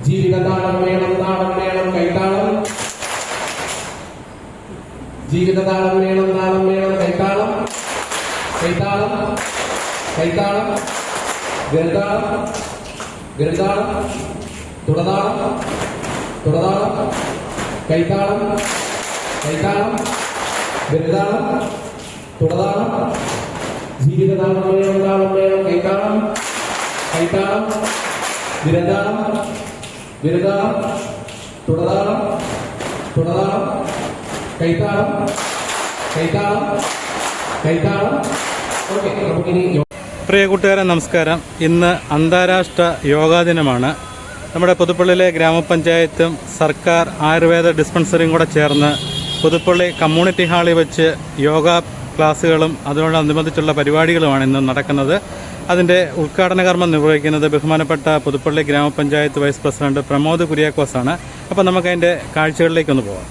ജീവിതതാളം വേണം, താളം വേണം, കൈതാളം. ജീവിതതാളം വേണം, താളം വേണം, കൈതാളം. കൈതാളം, കൈതാളം, ഗരുതാളം, ഗരുതാളം, തുടതാളം, തുടതാളം, കൈതാളം, കൈതാളം, ഗരുതാളം, തുടതാളം. ജീവിതതാളം വേണം, താളം വേണം, കൈതാളം, കൈതാളം, ഗരുതാളം, ഗരുതാളം, തുടതാളം, തുടതാളം, കൈതാളം, കൈതാളം, കൈതാളം. ഓക്കെ, നമുക്കിനി. പ്രിയ കൂട്ടുകാരെ നമസ്കാരം. ഇന്ന് അന്താരാഷ്ട്ര യോഗാ ദിനമാണ്. നമ്മുടെ പുതുപ്പള്ളിയിലെ ഗ്രാമപഞ്ചായത്തും സർക്കാർ ആയുർവേദ ഡിസ്പെൻസറിയും കൂടെ ചേർന്ന് പുതുപ്പള്ളി കമ്മ്യൂണിറ്റി ഹാളിൽ വെച്ച് യോഗ ക്ലാസ്സുകളും അതിനോടനുബന്ധിച്ചുള്ള പരിപാടികളുമാണ് ഇന്ന് നടക്കുന്നത്. അതിൻ്റെ ഉദ്ഘാടന കർമ്മം നിർവഹിക്കുന്നത് ബഹുമാനപ്പെട്ട പുതുപ്പള്ളി ഗ്രാമപഞ്ചായത്ത് വൈസ് പ്രസിഡന്റ് പ്രമോദ് കുര്യാക്കോസാണ്. അപ്പോൾ നമുക്കതിൻ്റെ കാഴ്ചകളിലേക്കൊന്ന് പോകാം.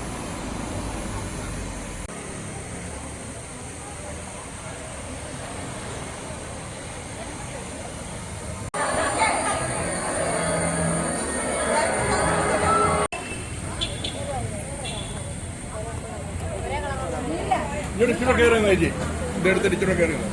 ഇച്ചിരി കയറുന്ന ചേച്ചി, ഇതെടുത്തിട്ട് ഇച്ചിരി കയറുന്ന.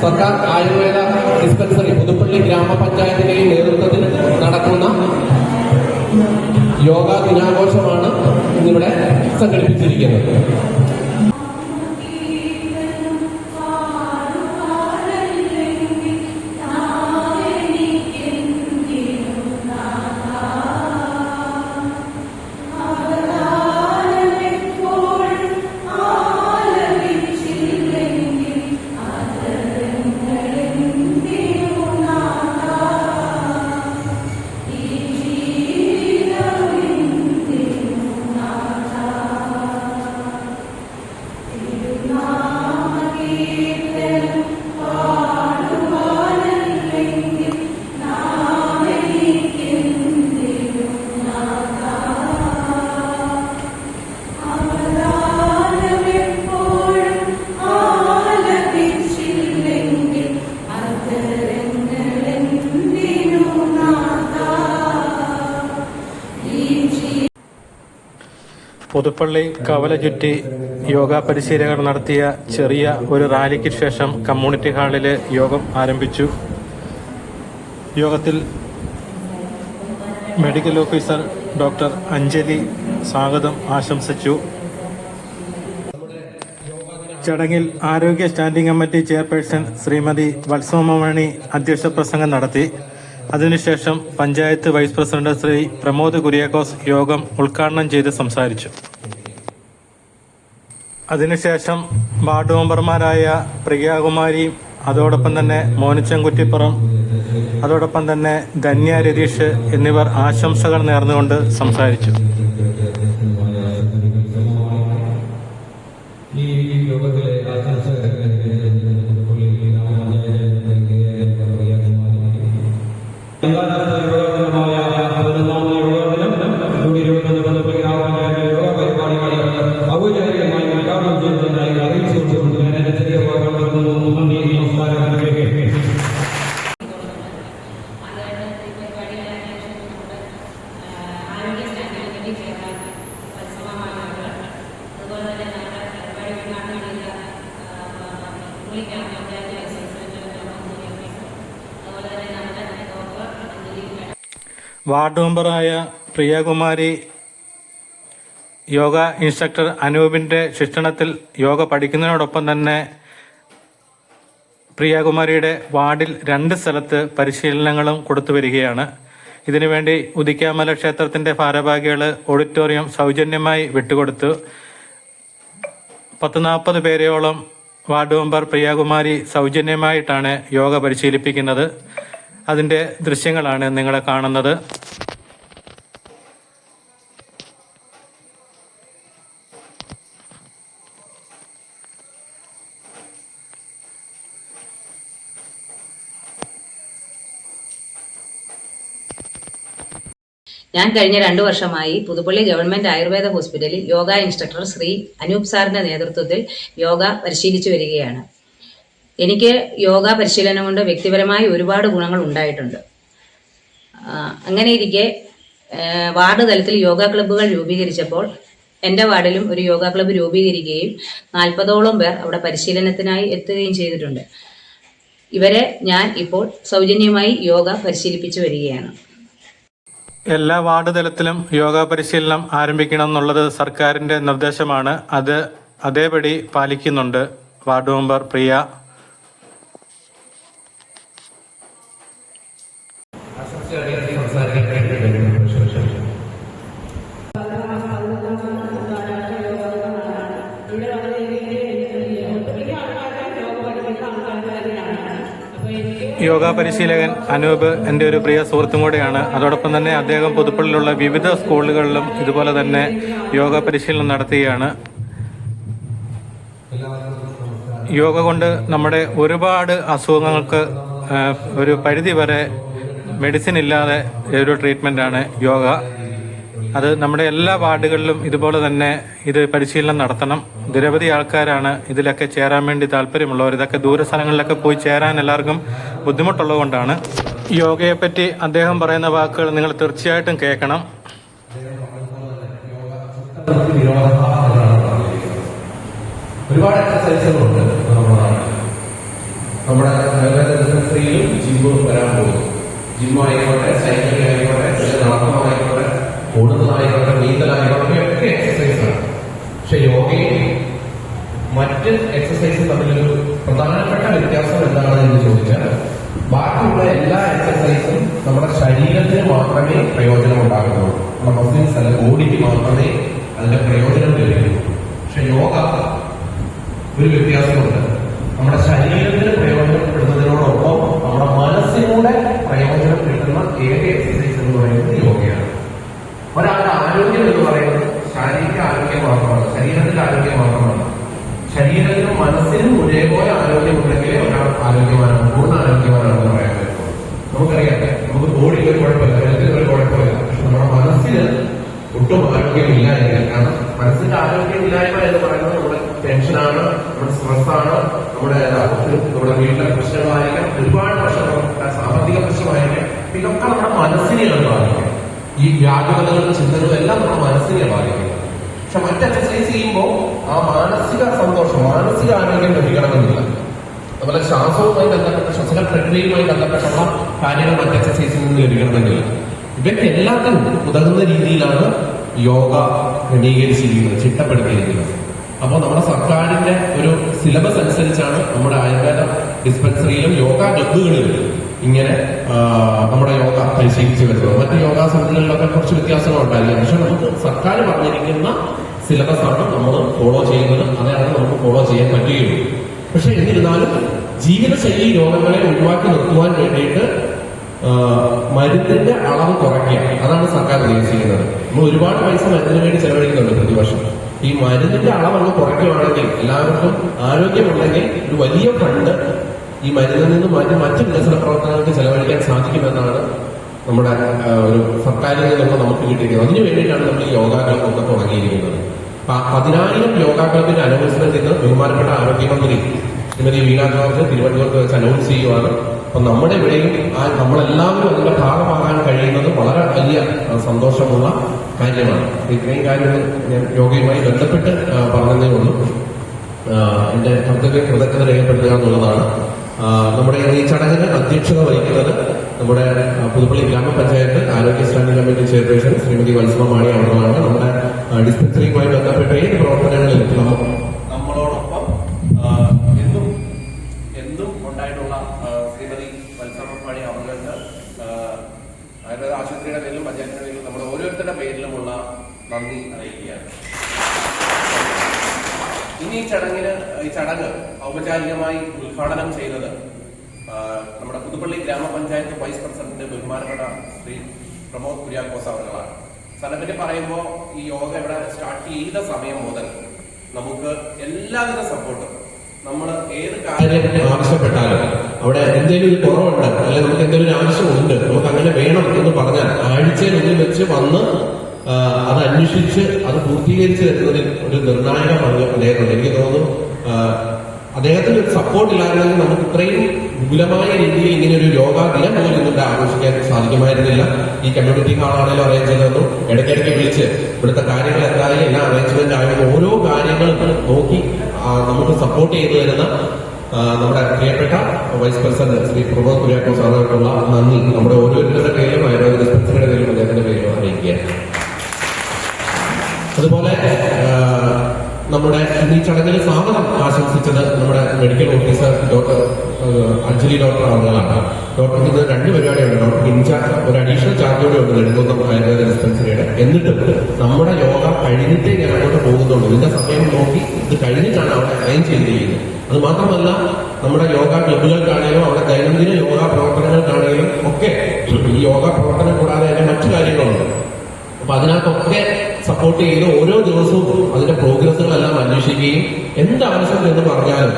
സർക്കാർ ആയുർവേദ ഡിസ്പെൻസറി പുതുപ്പള്ളി ഗ്രാമപഞ്ചായത്തിന്റെ നേതൃത്വത്തിൽ നടക്കുന്ന യോഗാ ദിനാഘോഷമാണ് ഇന്നിവിടെ സംഘടിപ്പിച്ചിരിക്കുന്നത്. പുതുപ്പള്ളി കവല ചുറ്റി യോഗ പരിശീലകർ നടത്തിയ ചെറിയ ഒരു റാലിക്ക് ശേഷം കമ്മ്യൂണിറ്റി ഹാളിൽ യോഗം ആരംഭിച്ചു. യോഗത്തിൽ മെഡിക്കൽ ഓഫീസർ ഡോക്ടർ അഞ്ജലി സ്വാഗതം ആശംസിച്ചു. ചടങ്ങിൽ ആരോഗ്യ സ്റ്റാൻഡിംഗ് കമ്മിറ്റി ചെയർപേഴ്സൺ ശ്രീമതി വത്സവമണി അധ്യക്ഷ പ്രസംഗം നടത്തി. അതിനുശേഷം പഞ്ചായത്ത് വൈസ് പ്രസിഡന്റ് ശ്രീ പ്രമോദ് കുര്യാക്കോസ് യോഗം ഉദ്ഘാടനം ചെയ്ത് സംസാരിച്ചു. അതിനുശേഷം വാർഡ് മെമ്പർമാരായ പ്രിയാകുമാരിയും അതോടൊപ്പം തന്നെ മോനിച്ചൻ കുറ്റിപ്പുറം, അതോടൊപ്പം തന്നെ ധന്യ രതീഷ് എന്നിവർ ആശംസകൾ നേർന്നുകൊണ്ട് സംസാരിച്ചു. യോഗ പരിപാടികൾ ഔപചാരികമായി ഉദ്ഘാടനം ചെയ്യുന്നതിനായി അറിയിച്ചുകൊണ്ടുകൊണ്ട് ഞാൻ എന്റെ ചെറിയ വാക്കുകൾ നിർത്തുന്നു. നന്ദി, നമസ്കാരം. വാർഡ് മെമ്പറായ പ്രിയകുമാരി യോഗ ഇൻസ്ട്രക്ടർ അനൂപിൻ്റെ ശിക്ഷണത്തിൽ യോഗ പഠിക്കുന്നതിനോടൊപ്പം തന്നെ പ്രിയകുമാരിയുടെ വാർഡിൽ 2 സ്ഥലത്ത് പരിശീലനങ്ങളും കൊടുത്തു വരികയാണ്. ഇതിനുവേണ്ടി ഉദിക്കാമല ക്ഷേത്രത്തിൻ്റെ ഭാരവാഹികൾ ഓഡിറ്റോറിയം സൗജന്യമായി വിട്ടുകൊടുത്തു. 10-40 പേരെയോളം വാർഡ് മെമ്പർ പ്രിയകുമാരി സൗജന്യമായിട്ടാണ് യോഗ പരിശീലിപ്പിക്കുന്നത്. അതിൻ്റെ ദൃശ്യങ്ങളാണ് നിങ്ങളെ കാണുന്നത്. ഞാൻ കഴിഞ്ഞ 2 വർഷമായി പുതുപ്പള്ളി ഗവൺമെന്റ് ആയുർവേദ ഹോസ്പിറ്റലിൽ യോഗ ഇൻസ്ട്രക്ടർ ശ്രീ അനൂപ് സാറിന്റെ നേതൃത്വത്തിൽ യോഗ പരിശീലിച്ചു വരികയാണ്. എനിക്ക് യോഗ പരിശീലനം കൊണ്ട് വ്യക്തിപരമായി ഒരുപാട് ഗുണങ്ങൾ ഉണ്ടായിട്ടുണ്ട്. അങ്ങനെ ഇരിക്കെ വാർഡ് തലത്തിൽ യോഗ ക്ലബ്ബുകൾ രൂപീകരിച്ചപ്പോൾ എൻ്റെ വാർഡിലും ഒരു യോഗ ക്ലബ്ബ് രൂപീകരിക്കുകയും 40ഓളം പേർ അവിടെ പരിശീലനത്തിനായി എത്തുകയും ചെയ്തിട്ടുണ്ട്. ഇവരെ ഞാൻ ഇപ്പോൾ സൗജന്യമായി യോഗ പരിശീലിപ്പിച്ചു വരികയാണ്. എല്ലാ വാർഡ് തലത്തിലും യോഗ പരിശീലനം ആരംഭിക്കണം എന്നുള്ളത് സർക്കാരിൻ്റെ നിർദ്ദേശമാണ്. അത് അതേപടി പാലിക്കുന്നുണ്ട് വാർഡ് മെമ്പർ പ്രിയ. യോഗ പരിശീലകൻ അനൂപ് എൻ്റെ ഒരു പ്രിയ സുഹൃത്തും കൂടെയാണ്. അതോടൊപ്പം തന്നെ അദ്ദേഹം പുതുപ്പള്ളിയിലുള്ള വിവിധ സ്കൂളുകളിലും ഇതുപോലെ തന്നെ യോഗ പരിശീലനം നടത്തുകയാണ്. യോഗ കൊണ്ട് നമ്മുടെ ഒരുപാട് അസുഖങ്ങൾക്ക് ഒരു പരിധി വരെ മെഡിസിൻ ഇല്ലാതെ ഒരു ട്രീറ്റ്മെൻറ്റാണ് യോഗ. അത് നമ്മുടെ എല്ലാ വാർഡുകളിലും ഇതുപോലെ തന്നെ ഇത് പരിശീലനം നടത്തണം. നിരവധി ആൾക്കാരാണ് ഇതിലൊക്കെ ചേരാൻ വേണ്ടി താല്പര്യമുള്ളവർ. ഇതൊക്കെ ദൂര സ്ഥലങ്ങളിലൊക്കെ പോയി ചേരാൻ എല്ലാവർക്കും ബുദ്ധിമുട്ടുള്ളത് കൊണ്ടാണ്. യോഗയെപ്പറ്റി അദ്ദേഹം പറയുന്ന വാക്കുകൾ നിങ്ങൾ തീർച്ചയായിട്ടും കേൾക്കണം. ഒരുപാട് എക്സസൈസുകളുണ്ട് നമ്മുടെ സ്ത്രീയും ജിമ്മും വരാൻ പോകും. ജിമ്മായിക്കോട്ടെ, സൈക്ലിംഗ് ആയിക്കോട്ടെ, നടത്തമായിക്കോട്ടെ, ഓടുന്നതായിക്കോട്ടെ, നീന്തലായിക്കോട്ടെ, ഒക്കെ എക്സസൈസാണ്. പക്ഷെ യോഗയും മറ്റ് എക്സസൈസും തമ്മിലൊരു പ്രധാനപ്പെട്ട വ്യത്യാസം എന്താണ് എന്ന് ചോദിച്ചാൽ, ബാക്കിയുള്ള എല്ലാ എക്സസൈസും നമ്മുടെ ശരീരത്തിന് മാത്രമേ പ്രയോജനം ഉണ്ടാകുന്നുള്ളൂ. നമ്മുടെ മസിൽസ് അല്ല, ബോഡിക്ക് മാത്രമേ അതിന്റെ പ്രയോജനം ലഭിക്കൂ. പക്ഷെ യോഗ ഒരു വ്യത്യാസമുണ്ട്. നമ്മുടെ ശരീരത്തിന് പ്രയോജനപ്പെടുന്നതിനോടൊപ്പം നമ്മുടെ മനസ്സിലൂടെ പ്രയോജനം കിട്ടുന്ന ഏക എക്സസൈസ് എന്ന് പറയുന്നത് യോഗയാണ്. ഒരാളുടെ ആരോഗ്യം എന്ന് പറയുന്നത് ശാരീരിക ആരോഗ്യം മാത്രമല്ല, ശരീരത്തിന്റെ ആരോഗ്യം മാത്രമല്ല. ശരീരത്തിനും മനസ്സിനും ഒരേപോലെ ആരോഗ്യമുണ്ടെങ്കിലേ ഒരാൾ ആരോഗ്യവാനാണ്, പൂർണ്ണ ആരോഗ്യവാനാണെന്ന് പറയാൻ പറ്റും. നമുക്കറിയാം, നമുക്ക് ബോഡിയിൽ ഒരു കുഴപ്പമില്ല, ഹെൽത്തിന് ഒരു കുഴപ്പമില്ല. പക്ഷെ നമ്മുടെ മനസ്സിന് ഒട്ടും ആരോഗ്യമില്ല എങ്കിൽ, കാരണം മനസ്സിന്റെ ആരോഗ്യമില്ലായ്മ എന്ന് പറയുന്നത് നമ്മുടെ ടെൻഷനാണ്, നമ്മുടെ സ്ട്രെസ്സാണ്, നമ്മുടെ വീട്ടിലെ പ്രശ്നങ്ങളായിരിക്കാം, ഒരുപാട് പ്രശ്നങ്ങൾ, സാമ്പത്തിക പ്രശ്നമായിരിക്കാം. ഇതൊക്കെ നമ്മുടെ മനസ്സിനെയാണ് ബാധിക്കുക. ഈ വ്യാകുലതകളും ചിന്തകളും എല്ലാം നമ്മുടെ മനസ്സിനെ ബാധിക്കുക. പക്ഷെ മറ്റ് എക്സസൈസ് ചെയ്യുമ്പോൾ ആ മാനസിക സന്തോഷം, മാനസിക ആരോഗ്യം ലഭിക്കണമെന്നില്ല. അതുപോലെ ശ്വാസവുമായി ബന്ധപ്പെട്ട, ശ്വസന പ്രക്രിയയുമായി ബന്ധപ്പെട്ടുള്ള കാര്യങ്ങൾ മറ്റ് എക്സസൈസിൽ നിന്ന് ലഭിക്കണമെന്നില്ല. ഇവയ്ക്ക് എല്ലാത്തിനും ഉതകുന്ന രീതിയിലാണ് യോഗ ക്രമീകരിച്ചിരിക്കുന്നത്, ചിട്ടപ്പെടുത്തിയിരിക്കുന്നത്. അപ്പോൾ നമ്മുടെ സർക്കാരിന്റെ ഒരു സിലബസ് അനുസരിച്ചാണ് നമ്മുടെ ആയുർവേദ ഡിസ്പെൻസറിയിലും യോഗ ക്ലബ്ബുകളിലും ഇങ്ങനെ നമ്മുടെ യോഗ പരിശീലിച്ചു വരുന്നത്. മറ്റ് യോഗാ സെന്ററുകളിലൊക്കെ കുറച്ച് വ്യത്യാസങ്ങളുണ്ടായിരുന്നു. പക്ഷെ നമുക്ക് സർക്കാർ പറഞ്ഞിരിക്കുന്ന സിലബസ് ആണ് നമ്മൾ ഫോളോ ചെയ്യുന്നത്, അതാണ് നമുക്ക് ഫോളോ ചെയ്യാൻ പറ്റുകയുള്ളൂ. പക്ഷെ എന്നിരുന്നാലും ജീവിതശൈലി രോഗങ്ങളെ ഒഴിവാക്കി നിർത്തുവാൻ വേണ്ടിയിട്ട് മരുന്നിന്റെ അളവ് കുറയ്ക്കുക, അതാണ് സർക്കാർ ഉദ്ദേശിക്കുന്നത്. നമ്മൾ ഒരുപാട് പൈസ മരുന്നിന് വേണ്ടി ചെലവഴിക്കുന്നുണ്ട് പ്രതിവർഷം. ഈ മരുന്നിന്റെ അളവ് അങ്ങ് കുറയ്ക്കുകയാണെങ്കിൽ, എല്ലാവർക്കും ആരോഗ്യമുണ്ടെങ്കിൽ ഒരു വലിയ ഫണ്ട് ഈ മരുന്നിൽ നിന്ന് മാറ്റി മറ്റ് വികസന പ്രവർത്തനങ്ങൾക്ക് ചെലവഴിക്കാൻ സാധിക്കുമെന്നാണ് നമ്മുടെ ഒരു സർക്കാരിൽ നിന്നുള്ള നമുക്ക് കിട്ടിയിരിക്കുന്നത്. അതിനു വേണ്ടിയിട്ടാണ് നമ്മൾ ഈ യോഗ ക്ലബ്ബൊക്കെ തുടങ്ങിയിരിക്കുന്നത്. 10,000 യോഗാ ക്ലബിന്റെ അനൗൺസ്മെന്റ് ഇന്ന് ബഹുമാനപ്പെട്ട ആരോഗ്യമന്ത്രി ശ്രീമതി വീണ ജോർജ് തിരുവനന്തപുരത്ത് വെച്ച് അനൗൺസ് ചെയ്യുവാണ്. അപ്പൊ നമ്മുടെ ഇവിടെയും നമ്മളെല്ലാവരും അതിന്റെ ഭാഗമാകാൻ കഴിയുന്നത് വളരെ വലിയ സന്തോഷമുള്ള കാര്യമാണ്. ഇത്രയും കാര്യങ്ങൾ ഞാൻ യോഗയുമായി ബന്ധപ്പെട്ട് പറഞ്ഞതേ ഉള്ളൂ. എന്റെ കർത്തവ്യം കൃതജ്ഞത രേഖപ്പെടുത്തുക എന്നുള്ളതാണ്. നമ്മുടെ ഈ ചടങ്ങിന് അധ്യക്ഷത വഹിക്കുന്നത് നമ്മുടെ പുതുപ്പള്ളി ഗ്രാമപഞ്ചായത്ത് ആരോഗ്യ standing committee chairperson Shrimati Vatsava Mani അവர்களാണ്. നമ്മുടെ ഡിസ്പെൻസറിയുമായി ബന്ധപ്പെട്ട ഏത് പ്രവർത്തനങ്ങളിലും നമ്മളോടൊപ്പം എന്നും ഉണ്ടായിട്ടുള്ള ശ്രീമതി വത്സവ മാണി അവർക്ക് ആയുർവേദ ആശുപത്രിയുടെ പേരിലും പഞ്ചായത്തിന്റെ പേരിലും നമ്മുടെ ഓരോരുത്തരുടെ പേരിലുമുള്ള നന്ദി അറിയിക്കുകയാണ്. ഇനി ഈ ചടങ്ങ് ഔപചാരികമായി ഉദ്ഘാടനം ചെയ്തത് നമ്മുടെ പുതുപ്പള്ളി ഗ്രാമപഞ്ചായത്ത് വൈസ് പ്രസിഡന്റ് ബഹുമാനപ്പെട്ട ശ്രീ പ്രമോദ് കുര്യാക്കോസ് അവர்களാണ്. സ്ഥലപ്പറ്റി പറയുമ്പോൾ ഈ യോഗ ഇവിടെ സ്റ്റാർട്ട് ചെയ്ത സമയം മുതൽ നമുക്ക് എല്ലാവിധ സപ്പോർട്ടും നമ്മൾ ഏത് കാര്യം ആവശ്യപ്പെട്ടാലും അവിടെ എന്തെങ്കിലും ഒരു കുറവുണ്ട് അല്ലെങ്കിൽ നമുക്ക് എന്തെങ്കിലും ഒരു ആവശ്യമുണ്ട്, നമുക്ക് അങ്ങനെ വേണം എന്ന് പറഞ്ഞാൽ ആഴ്ചയിൽ വെച്ച് വന്ന് അത് അന്വേഷിച്ച് അത് പൂർത്തീകരിച്ച് തരുന്നതിൽ ഒരു നിർണായക പങ്ക് അദ്ദേഹത്തിനുണ്ട്. എനിക്ക് തോന്നുന്നു അദ്ദേഹത്തിന് ഒരു സപ്പോർട്ട് ഇല്ലായിരുന്നെങ്കിൽ നമുക്ക് ഇത്രയും വിപുലമായ രീതിയിൽ ഇങ്ങനെ ഒരു യോഗാ ദിനം പോലും ഇന്നിട്ട് ആഘോഷിക്കാൻ സാധിക്കുമായിരുന്നില്ല. ഈ കമ്മ്യൂണിറ്റി ഹാളാണെങ്കിലും അറേഞ്ച് ചെയ്തു, ഇടയ്ക്കിടയ്ക്ക് വിളിച്ച് ഇവിടുത്തെ കാര്യങ്ങൾ എന്തായാലും എല്ലാ അറേഞ്ച്മെന്റ് ആയാലും ഓരോ കാര്യങ്ങളും നോക്കി നമുക്ക് സപ്പോർട്ട് ചെയ്തു തരുന്ന നമ്മുടെ പ്രിയപ്പെട്ട വൈസ് പ്രസിഡന്റ് ശ്രീ പ്രമോദ് കുര്യാക്കോസ് സാറിനുള്ള നന്ദി നമ്മുടെ ഓരോരുത്തരുടെ പേരിലും ആയുർവേദ ഡിസ്പെൻസറിയുടെ പേരിലും അദ്ദേഹത്തിന്റെ പേരിലും അറിയിക്കുകയാണ്. അതുപോലെ നമ്മുടെ ഈ ചടങ്ങിൽ സ്വാഗതം ആശംസിച്ചത് നമ്മുടെ medical officer doctor Anjali doctor അവர்களാണ്. ഡോക്ടർക്ക് ഇന്ന് 2 പരിപാടിയുണ്ട്. ഡോക്ടർക്ക് ഇൻചാർജ് ഒരു അഡീഷണൽ ചാർജോടെ ഉണ്ട് നെടുങ്കുന്നം ആയുർവേദ ഡിസ്പെൻസറിയുടെ. എന്നിട്ടും നമ്മുടെ യോഗ കഴിഞ്ഞിട്ടേ ഞാൻ അങ്ങോട്ട് പോകുന്നുള്ളൂ. ഇതിന്റെ സമയം നോക്കി ഇത് കഴിഞ്ഞിട്ടാണ് അവിടെ അറേഞ്ച് ചെയ്തിരിക്കുന്നത്. അത് മാത്രമല്ല നമ്മുടെ യോഗ ക്ലബുകൾക്കാണെങ്കിലും അവിടെ ദൈനംദിന യോഗ പ്രവർത്തനങ്ങൾക്കാണെങ്കിലും ഒക്കെ ഈ യോഗ പ്രവർത്തനം കൂടാതെ അതിന്റെ മറ്റു കാര്യങ്ങളുണ്ട്. അപ്പൊ അതിനകത്തൊക്കെ സപ്പോർട്ട് ചെയ്ത് ഓരോ ദിവസവും അതിന്റെ പ്രോഗ്രസുകളെല്ലാം അന്വേഷിക്കുകയും എന്താവശ്യം എന്ന് പറഞ്ഞാലും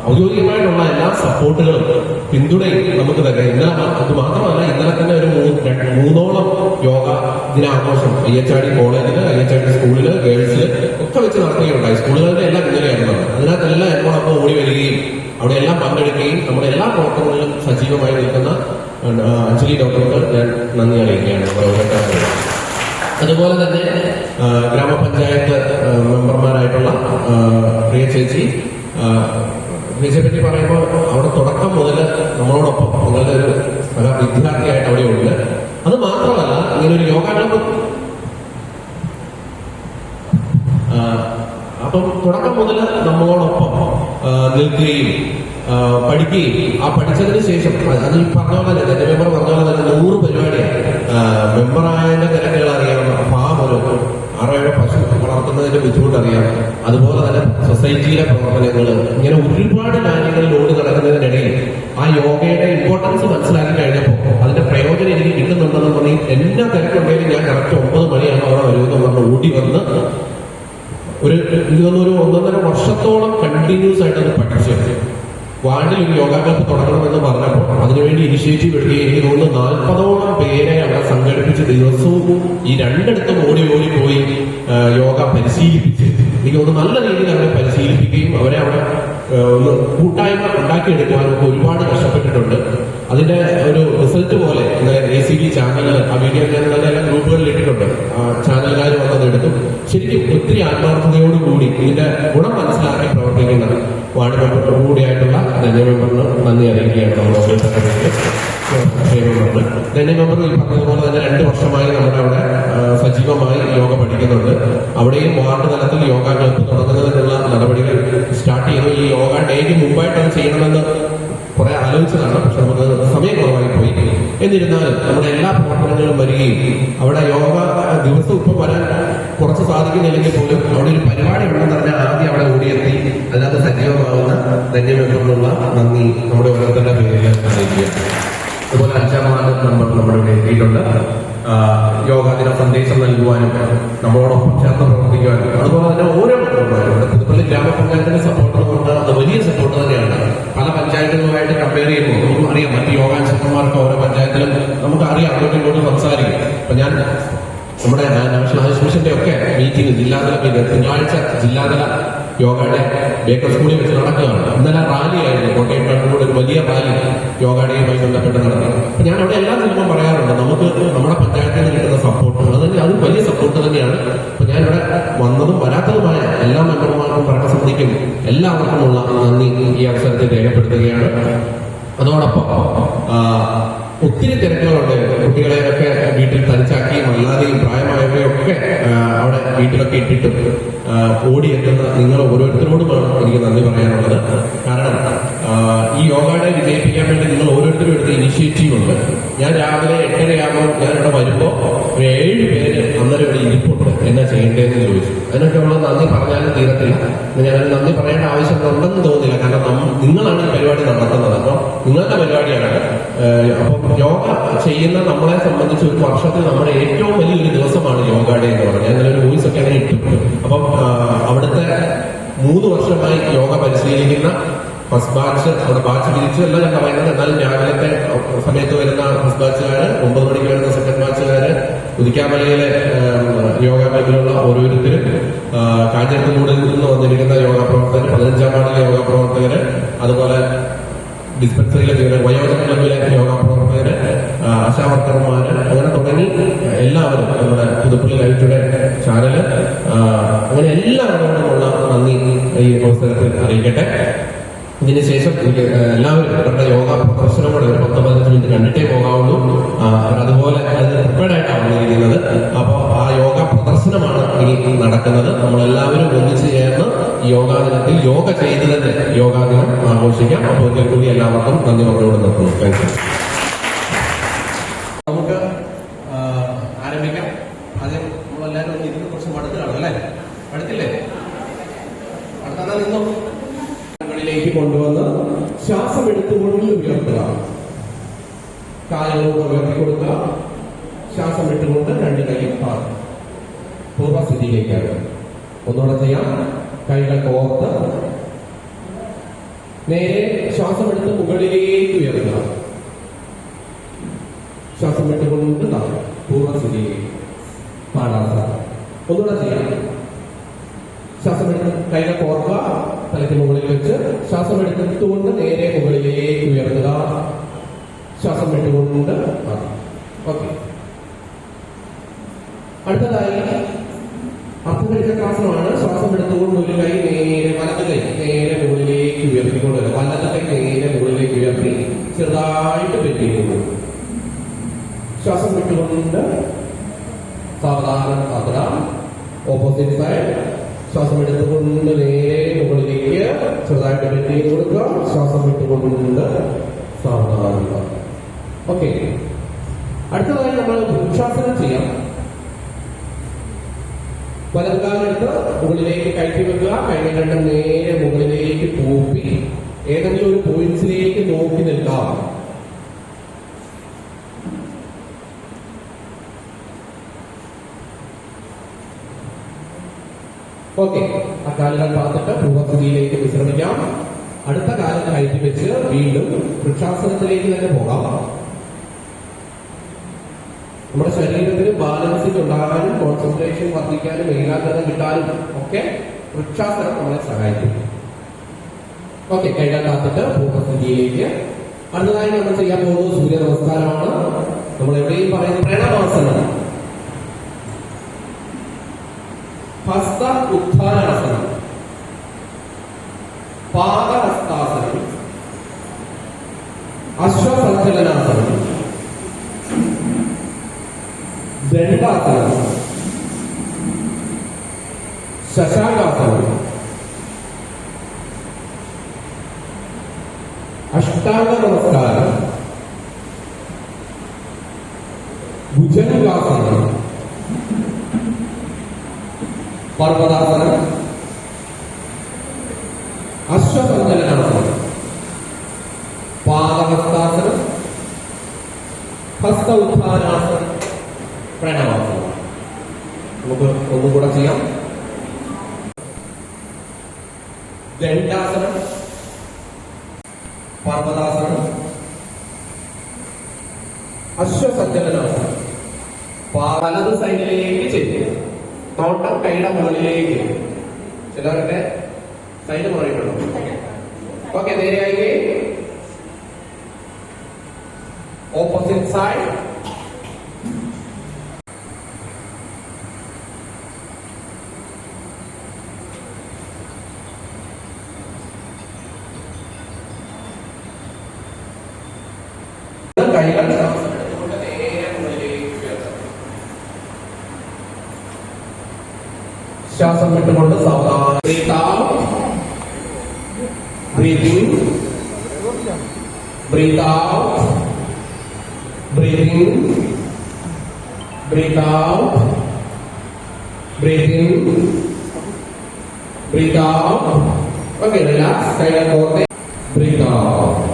ഔദ്യോഗികമായിട്ടുള്ള എല്ലാ സപ്പോർട്ടുകളും പിന്തുണയും നമുക്ക് തരാം. ഇന്നലെ അത് മാത്രമല്ല, ഇന്നലെ തന്നെ ഒരു 3ഓളം യോഗ ദിനാഘോഷം IHRD കോളേജില്, IHRD സ്കൂളില്, ഗേൾസില് ഒക്കെ വെച്ച് നടത്തുകയുണ്ടായി. സ്കൂളുകളുടെ എല്ലാം ഇന്നലെയായിരുന്നു. അതിനകത്തെല്ലാം എന്നോടൊപ്പം ഓടി വരികയും അവിടെ എല്ലാം പങ്കെടുക്കുകയും നമ്മുടെ എല്ലാ പ്രവർത്തനങ്ങളിലും സജീവമായി നിൽക്കുന്ന അഞ്ജലി ഡോക്ടർക്ക് ഞാൻ നന്ദി അറിയിക്കുകയാണ്. അതുപോലെ തന്നെ ഗ്രാമപഞ്ചായത്ത് മെമ്പർമാരായിട്ടുള്ള പ്രിയ ചേച്ചി, ചേച്ചിയെ പറ്റി പറയുമ്പോൾ അവിടെ തുടക്കം മുതൽ നമ്മളോടൊപ്പം നിങ്ങളുടെ ഒരു വിദ്യാർത്ഥിയായിട്ട് അവിടെ ഉണ്ട്. അത് മാത്രമല്ല, ഇങ്ങനെ ഒരു യോഗ ക്ലബ് അപ്പം തുടക്കം മുതൽ നമ്മളോടൊപ്പം നിൽക്കുകയും പഠിക്കുകയും പഠിച്ചതിന് ശേഷം അത് ഈ പറഞ്ഞ പോലെ തന്നെ മെമ്പർ പറഞ്ഞ പോലെ തന്നെ 100 പരിപാടിയാണ്. മെമ്പറായതിന്റെ തിരക്കുകൾ അറിയാം, ഫാം ഒരു 6-7 പശു വളർത്തുന്നതിന്റെ ബുദ്ധിമുട്ട് അറിയാം. അതുപോലെ തന്നെ സൊസൈറ്റിയിലെ പ്രവർത്തനങ്ങൾ, ഇങ്ങനെ ഒരുപാട് കാര്യങ്ങളിൽ ഓടി നടക്കുന്നതിനിടയിൽ ആ യോഗയുടെ ഇമ്പോർട്ടൻസ് മനസ്സിലാക്കി കഴിഞ്ഞപ്പോൾ അതിന്റെ പ്രയോജനം എനിക്ക് കിട്ടുന്നുണ്ടെന്ന് പറഞ്ഞ് എല്ലാ തിരക്കുണ്ടെങ്കിലും ഞാൻ കറക്റ്റ് 9 മണിയാണ് അവിടെ വരുമെന്ന് പറഞ്ഞ് ഓടി വന്ന് ഒരു 1.5 വർഷത്തോളം കണ്ടിന്യൂസ് ആയിട്ട് അത് പഠിച്ചു. വാർഡിൽ ഒരു യോഗ ക്ലബ് തുടങ്ങണമെന്ന് പറഞ്ഞപ്പോൾ അതിനുവേണ്ടി ഇനിഷ്യേറ്റീവ് എടുക്കുകയും എനിക്ക് തോന്നുന്നു 40ഓളം പേരെ അവിടെ സംഘടിപ്പിച്ച് ദിവസവും ഈ 2 ഓടി പോയി യോഗ പരിശീലിപ്പിച്ച് എനിക്ക് തോന്നുന്നു നല്ല രീതിയിൽ അവരെ പരിശീലിപ്പിക്കുകയും അവരെ അവിടെ ഒന്ന് കൂട്ടായ്മ ഉണ്ടാക്കിയെടുക്കുവാനൊക്കെ ഒരുപാട് കഷ്ടപ്പെട്ടിട്ടുണ്ട്. അതിന്റെ ഒരു റിസൾട്ട് പോലെ ACB ചാനലിൽ ആ വീഡിയോ ചാനലുകളുടെ എല്ലാ ഗ്രൂപ്പുകളിൽ ഇട്ടിട്ടുണ്ട്. ചാനലുകാർ വന്നതെടുത്തു. ശരിക്കും ഒത്തിരി ആത്മാർത്ഥതയോടുകൂടി ഇതിന്റെ ഗുണം മനസ്സിലാക്കി പ്രവർത്തിക്കുന്ന വാർഡ് മെമ്പർ കൂടിയായിട്ടുള്ള ധന്യ മെമ്പറിന് നന്ദി അറിയിക്കുകയാണ്. നമ്മൾ ധന്യ മെമ്പർ ഈ പറഞ്ഞതുപോലെ തന്നെ 2 വർഷമായി നമ്മുടെ അവിടെ സജീവമായി യോഗ പഠിക്കുന്നുണ്ട്. അവിടെയും വാർഡ് തലത്തിൽ യോഗ ക്ലബ് തുടങ്ങുന്നതിനുള്ള നടപടികൾ സ്റ്റാർട്ട് ചെയ്തു. ഈ യോഗ ഡേക്ക് മുമ്പായിട്ടാണ് ചെയ്യണമെന്ന് കുറെ ആലോചിച്ചതാണ്, പക്ഷെ നമുക്ക് സമയം കുറവായി പോയി. എന്നിരുന്നാലും നമ്മുടെ എല്ലാ പ്രവർത്തനങ്ങളും വരികയും അവിടെ യോഗ ദിവസം ഇപ്പം വരാൻ കുറച്ച് സാധിക്കുന്നില്ലെങ്കിൽ പോലും അവിടെ ഒരു പരിപാടി ഉണ്ടെന്ന് പറഞ്ഞാൽ ആദ്യം അവിടെ ഓടിയെത്തി അതിനകത്ത് സജീവമാവുന്ന ധന്യമെന്നുള്ള നന്ദി നമ്മുടെ ഓരോരുത്തരുടെ പേരിൽ അറിയിക്കുക. അതുപോലെ 5ാം വാർഡ് നമ്മുടെ ഇവിടെ എത്തിയിട്ടുണ്ട്. യോഗാദിന സന്ദേശം നൽകുവാനും നമ്മളോടൊപ്പം ചേർന്ന് പ്രവർത്തിക്കുവാനും അതുപോലെ തന്നെ ഓരോ മെമ്പർമാരും ഇവിടെ പുതുപ്പള്ളി ഗ്രാമപഞ്ചായത്തിന്റെ സപ്പോർട്ട് കൊണ്ട് അത് വലിയ സപ്പോർട്ട് തന്നെയാണ്. പല പഞ്ചായത്തുകളുമായിട്ട് കമ്പയർ ചെയ്യുമ്പോൾ നമുക്കും അറിയാം, മറ്റ് യോഗ ഇൻസ്ട്രക്ടർമാർക്ക് ഓരോ പഞ്ചായത്തിലും നമുക്ക് അറിയാം, അങ്ങോട്ടും ഇങ്ങോട്ടും സംസാരിക്കും. അപ്പൊ ഞാൻ നമ്മുടെ നാഷണൽ ആയുഷ് മിഷന്റെ ഒക്കെ മീറ്റിംഗ് ജില്ലാതല തിങ്കളാഴ്ച ജില്ലാതല യോഗയുടെ ബേക്കർ സ്കൂളിൽ വെച്ച് നടക്കുകയാണ്. ഇന്നലെ റാലി ആയിരുന്നു, കോട്ടയം ടൗണിലൂടെ ഒരു വലിയ റാലി യോഗയുമായി ബന്ധപ്പെട്ട് നടത്തി. അപ്പൊ ഞാൻ അവിടെ എല്ലാ ചിലപ്പോൾ പറയാറുണ്ട്, നമുക്ക് നമ്മുടെ പഞ്ചായത്തിൽ നിന്ന് കിട്ടുന്ന സപ്പോർട്ട് അത് വലിയ സപ്പോർട്ട് തന്നെയാണ്. അപ്പൊ ഞാൻ ഇവിടെ വന്നതും വരാത്തതുമായ എല്ലാ മെമ്പർമാർക്കും ഭരണസമിതിക്കും എല്ലാവർക്കുമുള്ള നന്ദി ഈ അവസരത്തിൽ രേഖപ്പെടുത്തുകയാണ്. അതോടൊപ്പം ഒത്തിരി തിരക്കുകളുണ്ട്. കുട്ടികളെയൊക്കെ വീട്ടിൽ തനിച്ചാക്കിയും അല്ലാതെയും പ്രായമായവരെയൊക്കെ അവിടെ വീട്ടിലൊക്കെ ഇട്ടിട്ടും ഓടിയെത്തുന്ന നിങ്ങൾ ഓരോരുത്തരോടുമാണ് എനിക്ക് നന്ദി പറയാനുള്ളത്. കാരണം ഈ യോഗയുടെ വിജയിപ്പിക്കാൻ വേണ്ടി നിങ്ങൾ ഓരോരുത്തരും എടുത്ത ഇനിഷ്യേറ്റീവ് ഉണ്ട്. ഞാൻ രാവിലെ 8:30 ഞാൻ ഇവിടെ വരുമ്പോൾ 7 പേര് അന്നേരം ഇവിടെ ഇരിപ്പുണ്ട്, എന്നാ ചെയ്യേണ്ടതെന്ന് ചോദിച്ചു. അതിനൊക്കെ ഉള്ള നന്ദി പറഞ്ഞാലും തീരത്തില്ല. ഞാനത് നന്ദി പറയേണ്ട ആവശ്യമുണ്ടെന്ന് തോന്നുന്നില്ല. കാരണം നിങ്ങളാണ് ഈ പരിപാടി നടത്തുന്നത്. അപ്പോൾ നിങ്ങളുടെ പരിപാടിയാണ്. അപ്പം യോഗ ചെയ്യുന്ന നമ്മളെ സംബന്ധിച്ച് ഒരു വർഷത്തിൽ നമ്മുടെ ഏറ്റവും വലിയൊരു ദിവസമാണ് യോഗ ഡേ എന്ന് പറയുന്നത്. ഞാൻ ഇന്നലെ ഒരു വോയിസ് ഒക്കെ അങ്ങനെ ഇട്ടു. അപ്പം അവിടുത്തെ 3 വർഷമായി യോഗ പരിശീലിക്കുന്ന ഫസ്റ്റ് ബാച്ച്, അവിടെ ബാച്ച് തിരിച്ചു എല്ലാം ഞാൻ പറയുന്നത്. എന്നാലും രാവിലത്തെ സമയത്ത് വരുന്ന ഫസ്റ്റ് ബാച്ചുകാര്, 9 മണിക്ക് വരുന്ന സെക്കൻഡ് ബാച്ചുകാര്, ഉദിക്കാമലയിലെ യോഗ ക്ലബിലുള്ള ഓരോരുത്തരും, കാഞ്ഞിരത്തൂരിൽ നിന്ന് വന്നിരിക്കുന്ന യോഗ പ്രവർത്തകർ, 15-ാം വാർഡിലെ യോഗ പ്രവർത്തകര്, അതുപോലെ ഡിസ്പെൻസറിയിലെ വയോജന ക്ലബിലെ യോഗ പ്രവർത്തകര്, ആശാവർക്കർമാര്, അങ്ങനെ തുടങ്ങി എല്ലാവരും, നമ്മുടെ പുതുപ്പള്ളി ലൈവ് ചാനല്, അങ്ങനെ എല്ലാവരോടുമുള്ള നന്ദി ഈ അവസരത്തിൽ അറിയിക്കട്ടെ. ഇതിനുശേഷം എനിക്ക് എല്ലാവരും അവരുടെ യോഗ പ്രദർശനം കൂടെ ഒരു 10-15 മിനിറ്റ് കണ്ടിട്ടേ പോകാവുള്ളൂ. അതുപോലെ അത് പ്രിപ്പയർഡ് ആയിട്ടാണ് വന്നിരിക്കുന്നത്. അപ്പോൾ ആ യോഗ പ്രദർശനമാണ് ഇനി നടക്കുന്നത്. നമ്മളെല്ലാവരും ഒന്നിച്ചു ചേർന്ന് യോഗാ ദിനത്തിൽ യോഗ ചെയ്ത് തന്നെ യോഗാ ദിനം ആഘോഷിക്കാം. അപ്പോൾ ഒരിക്കൽ കൂടി എല്ലാവർക്കും നന്ദി പറഞ്ഞുകൊണ്ട് നിർത്തുന്നു. Thank you. നമുക്ക് ആരംഭിക്കാം. ആദ്യം നമ്മളെല്ലാവരും ഒന്ന് ഇരുന്ന് കുറച്ച് മടുത്തിലാണ് അല്ലേ? മടുത്തില്ലേ? അടുത്ത നിന്നും ിലേക്ക് കൊണ്ടുവന്ന് ശ്വാസം എടുത്തുകൊണ്ട് ഉയർത്തുക. കാലുകൾ ഉയർത്തി കൊടുക്കുക. ശ്വാസം ഇട്ടുകൊണ്ട് 2 കൈയും പൂർവ്വസ്ഥിതിയിലേക്കാണ്. ഒന്നുകൂടെ ചെയ്യാം. കൈകൾ കോർത്ത് നേരെ ശ്വാസം എടുത്ത് മുകളിലേക്ക് ഉയർത്തുക. ശ്വാസം വിട്ടുകൊണ്ട് പൂർവ്വസ്ഥിതിയിലേക്ക് പാടാസ. ഒന്നുകൂടെ ചെയ്യാം. ശ്വാസം എടുത്ത് കൈകൾ കോർക്കുക, തലയ്ക്ക് മുകളിൽ വെച്ച് ശ്വാസം എടുത്തുകൊണ്ട് നേരെ മുകളിലേക്ക് ഉയർത്തുക. ശ്വാസം വിട്ടുകൊണ്ട് ഓക്കെ. അടുത്തതായി അർത്ഥചക്രാസനമാണ്. ശ്വാസം എടുത്തുകൊണ്ട് ഒരു കൈ നേരെ, വലത് കൈ നേരെ മുകളിലേക്ക് ഉയർത്തിക്കൊണ്ട്, വലത് കൈ നേരെ മുകളിലേക്ക് ഉയർത്തി ചെറുതായിട്ട് പെട്ടിരിക്കുന്നു. ശ്വാസം വിട്ടുകൊണ്ട് സാവധാനം അത്ര ഓപ്പോസിറ്റ് സൈഡ്. ശ്വാസം എടുത്തുകൊണ്ട് നേരെ മുകളിലേക്ക് ചെറുതായിട്ട് ബെൻഡ് ചെയ്ത് കൊടുക്കുക. ശ്വാസം വിട്ടുകൊണ്ട് സാവധാനം. ഓക്കെ. അടുത്തതായി നമ്മൾ വൃക്ഷാസനം ചെയ്യാം. വലതുകാലെടുത്ത് മുകളിലേക്ക് കയറ്റി വെക്കുക. കൈകൾ രണ്ടും നേരെ മുകളിലേക്ക് കൂപ്പി ഏതെങ്കിലും ഒരു പോയിന്റ്സിലേക്ക് നോക്കി നിൽക്കാം. ഓക്കെ. ആ കാലുകൾ പാത്തിട്ട് പൂർവ്വസ്ഥിതിയിലേക്ക് വിശ്രമിക്കാം. അടുത്ത കാലം കയറ്റി വെച്ച് വീണ്ടും വൃക്ഷാസനത്തിലേക്ക് തന്നെ പോകാം. നമ്മുടെ ശരീരത്തിൽ ബാലൻസിംഗ് ഉണ്ടാകാനും കോൺസെൻട്രേഷൻ വർദ്ധിക്കാനും ഏകാഗ്രത കിട്ടാനും ഒക്കെ വൃക്ഷാസനം നമ്മളെ സഹായിക്കും. ഓക്കെ. കൈകൾ കാത്തിട്ട് പൂർവ്വസ്ഥിതിയിലേക്ക്. അടുത്തതായി നമ്മൾ ചെയ്യാൻ പോകുന്നത് സൂര്യ നമസ്കാരമാണ്. നമ്മൾ എവിടെയും പറയുന്നത് പ്രണവാസനം, ഹസ്ത ഉത്ഥാനാസനം, പാദഹസ്താസനം, അശ്വസഞ്ചലനാസനം, ദണ്ഡാസനം, ശശാങ്കാസനം, അഷ്ടാംഗ നമസ്കാരം, ഭുജംഗാസനം, പർവ്വതാസനം, അശ്വസഞ്ചലനാസനം, പാദഹസ്താസനം, ഹസ്ത ഉത്ഥാനാസനം, പ്രണവാസനം. നമുക്ക് ഒന്നുകൂടെ ചെയ്യാം. ദണ്ഡാസനം, പർവ്വതാസനം, അശ്വസഞ്ചലനാസനം. വലത് സൈഡിലേക്ക് കൈയുടെ മുകളിലേക്ക്. ചിലവരുടെ സൈഡ് പറയുന്നുണ്ടോ? ഓക്കെ, നേരെയായി ഓപ്പോസിറ്റ് സൈഡ്. കൈകൾ ശ്വാസം വിട്ടുകൊണ്ട് സാവധാനം breathe out, breathe in, breathe out, breathe in, breathe out, breathe in, breathe out. Okay, relax. കൈകൾ കോർത്ത് breathe out.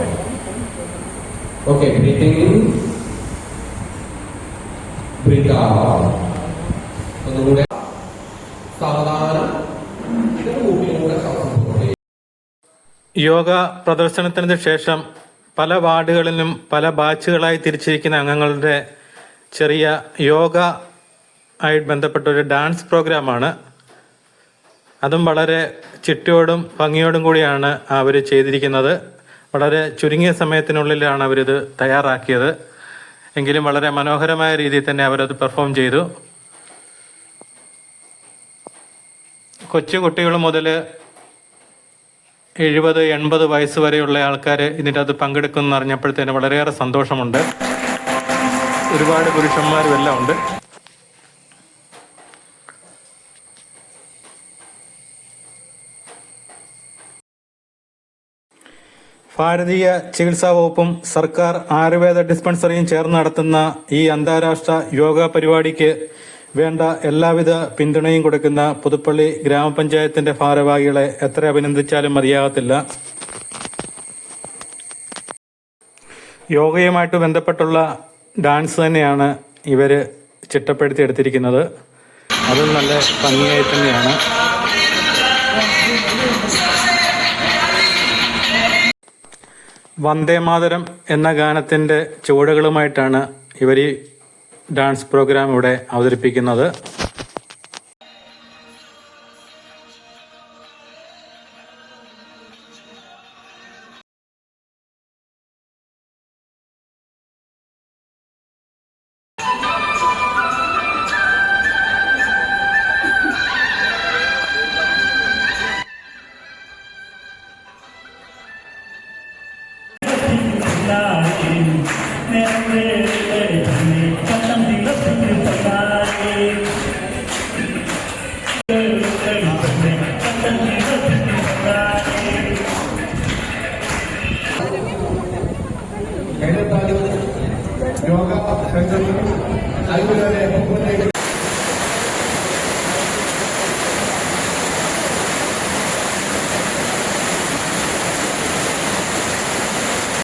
Okay, breathe in, breathe out. ഒന്നുകൂടെ സാവധാനം മൂക്കിലൂടെ ശ്വാസം പോകട്ടെ. യോഗ പ്രദർശനത്തിന് ശേഷം പല വാർഡുകളിലും പല ബാച്ചുകളായി തിരിച്ചിരിക്കുന്ന അംഗങ്ങളുടെ ചെറിയ യോഗ ആയി ബന്ധപ്പെട്ട ഒരു ഡാൻസ് പ്രോഗ്രാമാണ്. അതും വളരെ ചിട്ടയോടും ഭംഗിയോടും കൂടിയാണ് അവർ ചെയ്തിരിക്കുന്നത്. വളരെ ചുരുങ്ങിയ സമയത്തിനുള്ളിലാണ് അവരിത് തയ്യാറാക്കിയത്. എങ്കിലും വളരെ മനോഹരമായ രീതിയിൽ തന്നെ അവരത് പെർഫോം ചെയ്തു. കൊച്ചു കുട്ടികൾ മുതൽ 70-80 വയസ്സ് വരെയുള്ള ആൾക്കാർ ഇതിൻ്റെ അത് പങ്കെടുക്കുമെന്ന് അറിഞ്ഞപ്പോഴത്തേന് വളരെയേറെ സന്തോഷമുണ്ട്. ഒരുപാട് പുരുഷന്മാരും എല്ലാം ഉണ്ട്. ഭാരതീയ ചികിത്സാ വകുപ്പും സർക്കാർ ആയുർവേദ ഡിസ്പെൻസറിയും ചേർന്ന് നടത്തുന്ന ഈ അന്താരാഷ്ട്ര യോഗ പരിപാടിക്ക് വേണ്ട എല്ലാവിധ പിന്തുണയും കൊടുക്കുന്ന പുതുപ്പള്ളി ഗ്രാമപഞ്ചായത്തിന്റെ ഭാരവാഹികളെ എത്ര അഭിനന്ദിച്ചാലും മതിയാകത്തില്ല. യോഗയുമായിട്ട് ബന്ധപ്പെട്ടുള്ള ഡാൻസ് തന്നെയാണ് ഇവർ ചിട്ടപ്പെടുത്തി എടുത്തിരിക്കുന്നത്. അതും നല്ല ഭംഗിയായി തന്നെയാണ്. വന്ദേമാതരം എന്ന ഗാനത്തിൻ്റെ ചുവടുകളുമായിട്ടാണ് ഇവർ ഈ ഡാൻസ് പ്രോഗ്രാം ഇവിടെ അവതരിപ്പിക്കുന്നത്. യോഗ